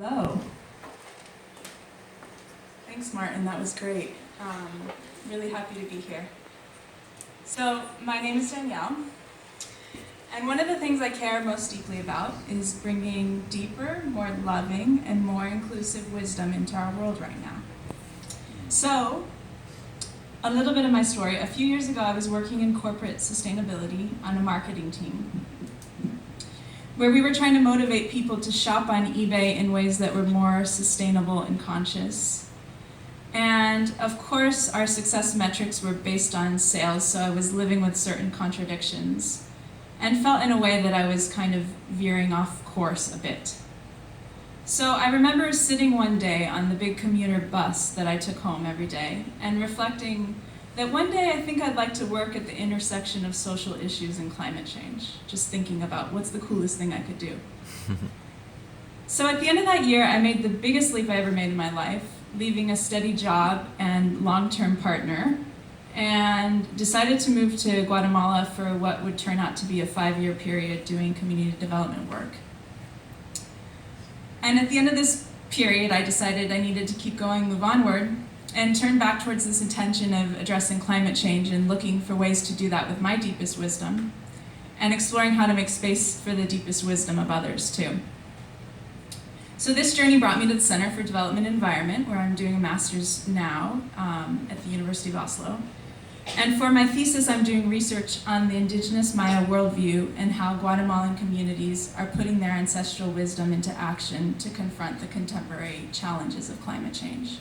Hello. Thanks, Martin. That was great. Really happy to be here. So, my name is Danielle, and one of the things I care most deeply about is bringing deeper, more loving, and more inclusive wisdom into our world right now. So, a little bit of my story. A few years ago, I was working in corporate sustainability on a marketing team, where we were trying to motivate people to shop on eBay in ways that were more sustainable and conscious. And of course, our success metrics were based on sales, so I was living with certain contradictions and felt in a way that I was kind of veering off course a bit. So I remember sitting one day on the big commuter bus that I took home every day and reflecting that one day I think I'd like to work at the intersection of social issues and climate change, just thinking about what's the coolest thing I could do. So at the end of that year, I made the biggest leap I ever made in my life, leaving a steady job and long-term partner, and decided to move to Guatemala for what would turn out to be a 5-year period doing community development work. And at the end of this period, I decided I needed to keep going, move onward, and turn back towards this intention of addressing climate change and looking for ways to do that with my deepest wisdom, and exploring how to make space for the deepest wisdom of others too. So this journey brought me to the Center for Development and Environment, where I'm doing a master's now at the University of Oslo. And for my thesis, I'm doing research on the indigenous Maya worldview and how Guatemalan communities are putting their ancestral wisdom into action to confront the contemporary challenges of climate change.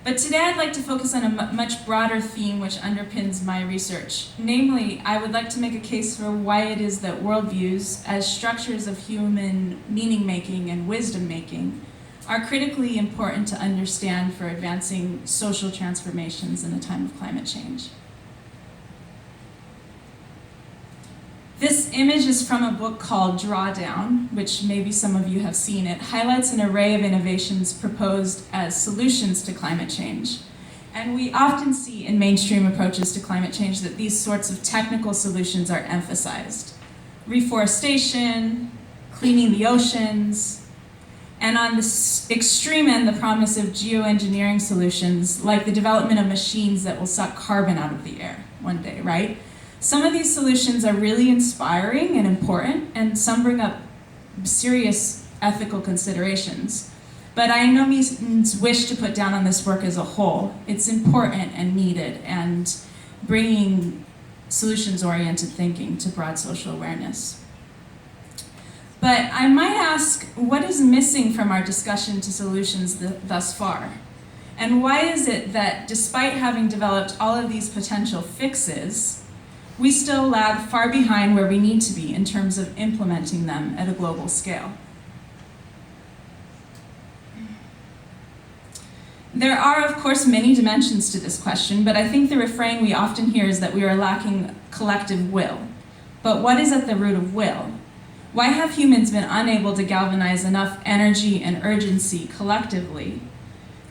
But today I'd like to focus on a much broader theme which underpins my research. Namely, I would like to make a case for why it is that worldviews, as structures of human meaning-making and wisdom-making, are critically important to understand for advancing social transformations in a time of climate change. This image is from a book called Drawdown, which maybe some of you have seen. It highlights an array of innovations proposed as solutions to climate change. And we often see in mainstream approaches to climate change that these sorts of technical solutions are emphasized. Reforestation, cleaning the oceans, and on the extreme end, the promise of geoengineering solutions, like the development of machines that will suck carbon out of the air one day, right? Some of these solutions are really inspiring and important, and some bring up serious ethical considerations. But I no means wish to put down on this work as a whole. It's important and needed, and bringing solutions-oriented thinking to broad social awareness. But I might ask, what is missing from our discussion to solutions thus far? And why is it that despite having developed all of these potential fixes, we still lag far behind where we need to be in terms of implementing them at a global scale? There are, of course, many dimensions to this question, but I think the refrain we often hear is that we are lacking collective will. But what is at the root of will? Why have humans been unable to galvanize enough energy and urgency collectively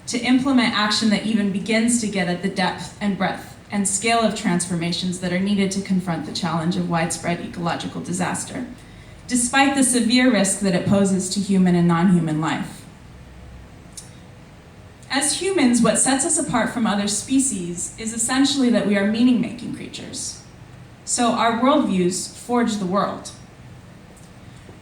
to implement action that even begins to get at the depth and breadth and scale of transformations that are needed to confront the challenge of widespread ecological disaster, despite the severe risk that it poses to human and non-human life? As humans, what sets us apart from other species is essentially that we are meaning-making creatures. So our worldviews forge the world.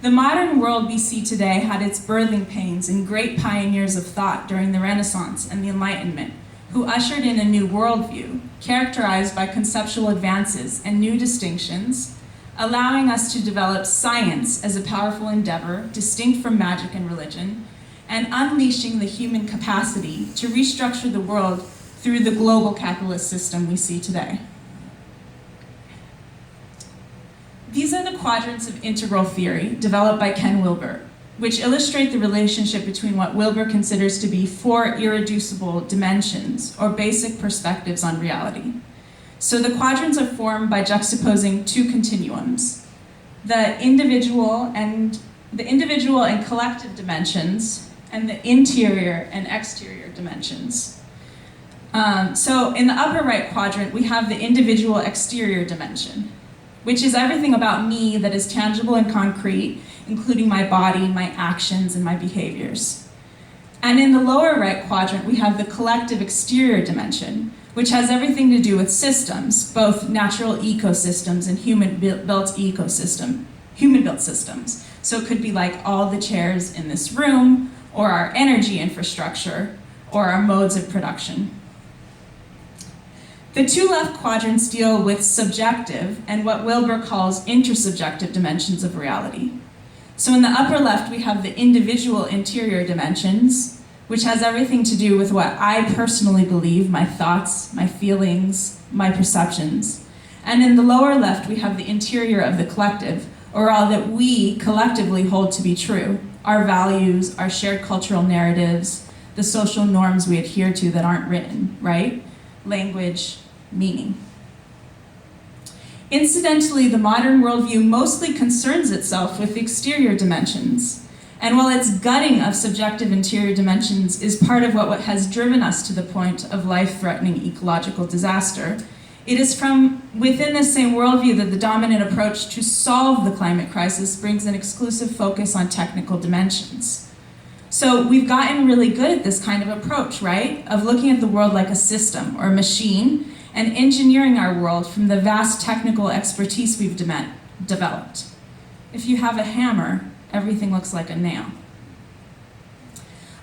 The modern world we see today had its birthing pains in great pioneers of thought during the Renaissance and the Enlightenment, who ushered in a new worldview, characterized by conceptual advances and new distinctions, allowing us to develop science as a powerful endeavor, distinct from magic and religion, and unleashing the human capacity to restructure the world through the global capitalist system we see today. These are the quadrants of integral theory developed by Ken Wilber, which illustrate the relationship between what Wilber considers to be 4 irreducible dimensions or basic perspectives on reality. So the quadrants are formed by juxtaposing 2 continuums, the individual and collective dimensions, and the interior and exterior dimensions. So in the upper right quadrant, we have the individual exterior dimension, which is everything about me that is tangible and concrete, including my body, my actions, and my behaviors. And in the lower right quadrant, we have the collective exterior dimension, which has everything to do with systems, both natural ecosystems and human-built systems. So it could be like all the chairs in this room, or our energy infrastructure, or our modes of production. The two left quadrants deal with subjective and what Wilber calls intersubjective dimensions of reality. So in the upper left, we have the individual interior dimensions, which has everything to do with what I personally believe, my thoughts, my feelings, my perceptions. And in the lower left, we have the interior of the collective, or all that we collectively hold to be true, our values, our shared cultural narratives, the social norms we adhere to that aren't written, right? Language, meaning. Incidentally, the modern worldview mostly concerns itself with exterior dimensions. And while its gutting of subjective interior dimensions is part of what has driven us to the point of life-threatening ecological disaster, it is from within this same worldview that the dominant approach to solve the climate crisis brings an exclusive focus on technical dimensions. So we've gotten really good at this kind of approach, right? Of looking at the world like a system or a machine and engineering our world from the vast technical expertise we've developed. If you have a hammer, everything looks like a nail.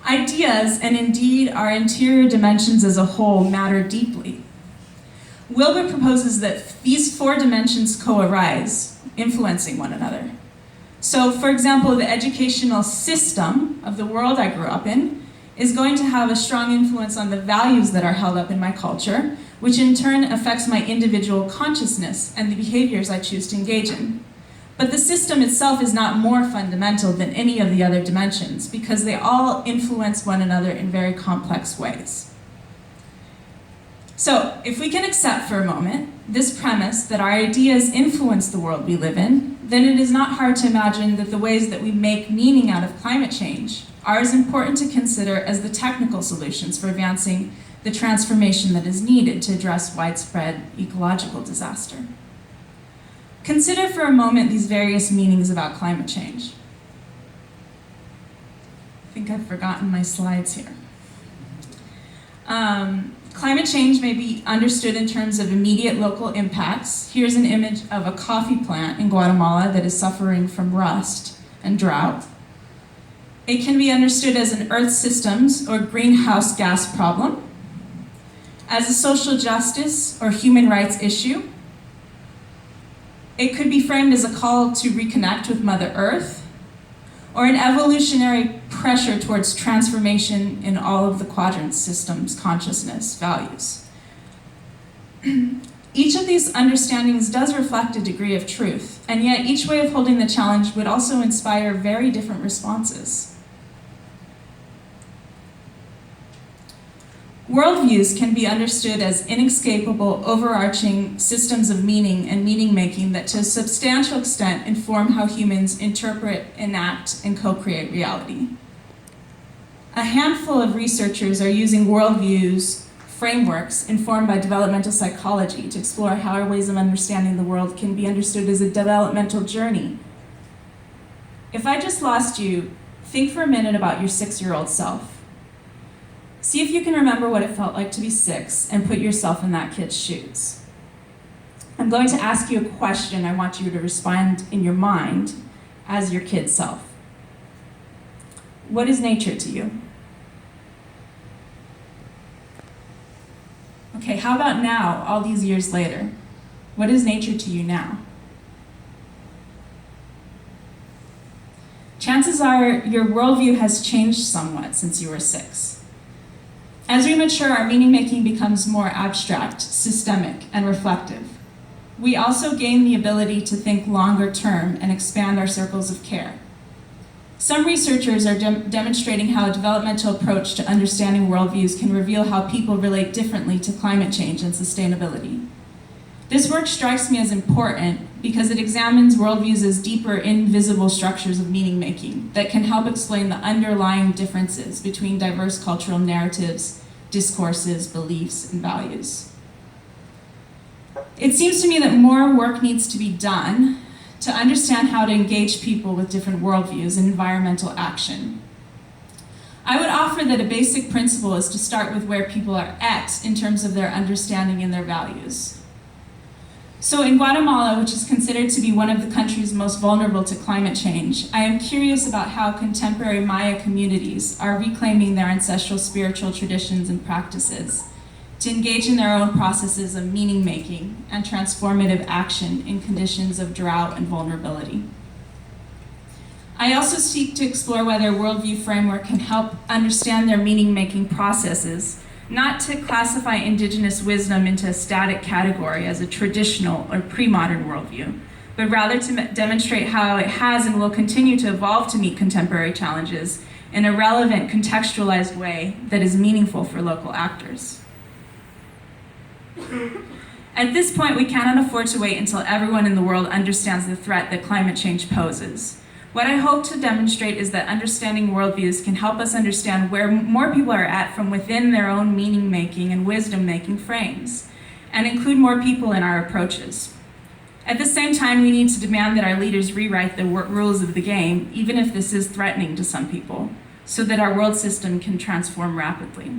Ideas, and indeed our interior dimensions as a whole, matter deeply. Wilber proposes that these four dimensions co-arise, influencing one another. So, for example, the educational system of the world I grew up in is going to have a strong influence on the values that are held up in my culture, which in turn affects my individual consciousness and the behaviors I choose to engage in. But the system itself is not more fundamental than any of the other dimensions because they all influence one another in very complex ways. So, if we can accept for a moment this premise that our ideas influence the world we live in, then it is not hard to imagine that the ways that we make meaning out of climate change are as important to consider as the technical solutions for advancing the transformation that is needed to address widespread ecological disaster. Consider for a moment these various meanings about climate change. I think I've forgotten my slides here. Climate change may be understood in terms of immediate local impacts. Here's an image of a coffee plant in Guatemala that is suffering from rust and drought. It can be understood as an Earth systems or greenhouse gas problem, as a social justice or human rights issue. It could be framed as a call to reconnect with Mother Earth, or an evolutionary pressure towards transformation in all of the quadrants, systems, consciousness, values. Each of these understandings does reflect a degree of truth, and yet each way of holding the challenge would also inspire very different responses. Worldviews can be understood as inescapable, overarching systems of meaning and meaning-making that to a substantial extent inform how humans interpret, enact, and co-create reality. A handful of researchers are using worldviews, frameworks informed by developmental psychology to explore how our ways of understanding the world can be understood as a developmental journey. If I just lost you, think for a minute about your 6-year-old self. See if you can remember what it felt like to be 6 and put yourself in that kid's shoes. I'm going to ask you a question. I want you to respond in your mind as your kid self. What is nature to you? Okay, how about now, all these years later? What is nature to you now? Chances are your worldview has changed somewhat since you were 6. As we mature, our meaning-making becomes more abstract, systemic, and reflective. We also gain the ability to think longer term and expand our circles of care. Some researchers are demonstrating how a developmental approach to understanding worldviews can reveal how people relate differently to climate change and sustainability. This work strikes me as important because it examines worldviews as deeper, invisible structures of meaning-making that can help explain the underlying differences between diverse cultural narratives, discourses, beliefs, and values. It seems to me that more work needs to be done to understand how to engage people with different worldviews in environmental action. I would offer that a basic principle is to start with where people are at in terms of their understanding and their values. So in Guatemala, which is considered to be one of the countries most vulnerable to climate change, I am curious about how contemporary Maya communities are reclaiming their ancestral spiritual traditions and practices to engage in their own processes of meaning-making and transformative action in conditions of drought and vulnerability. I also seek to explore whether a worldview framework can help understand their meaning-making processes, not to classify indigenous wisdom into a static category as a traditional or pre-modern worldview, but rather to demonstrate how it has and will continue to evolve to meet contemporary challenges in a relevant, contextualized way that is meaningful for local actors. At this point, we cannot afford to wait until everyone in the world understands the threat that climate change poses. What I hope to demonstrate is that understanding worldviews can help us understand where more people are at from within their own meaning-making and wisdom-making frames, and include more people in our approaches. At the same time, we need to demand that our leaders rewrite the rules of the game, even if this is threatening to some people, so that our world system can transform rapidly.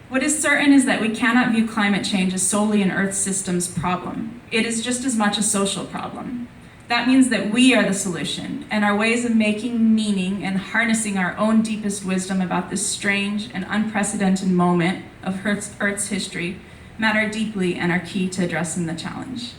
What is certain is that we cannot view climate change as solely an Earth system's problem. It is just as much a social problem. That means that we are the solution, and our ways of making meaning and harnessing our own deepest wisdom about this strange and unprecedented moment of Earth's history matter deeply and are key to addressing the challenge.